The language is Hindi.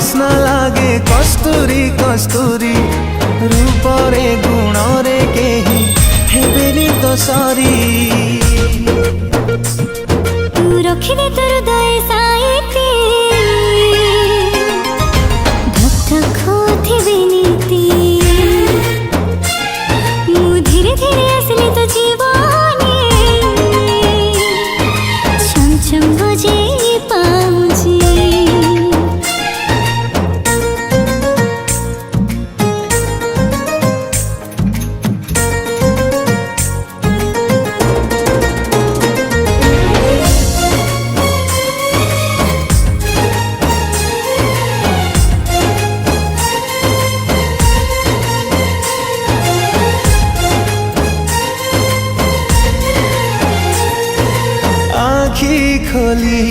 बास्ना लागे कस्तूरी कस्तूरी रूपरे गुणरे केही हेबेनी तो सारी तू रखिले तोर दय साइती धक धक होथिबे नीति मु धीरे धीरे आसली तो जीवने छम छम बजे पाउजी आँखी खोली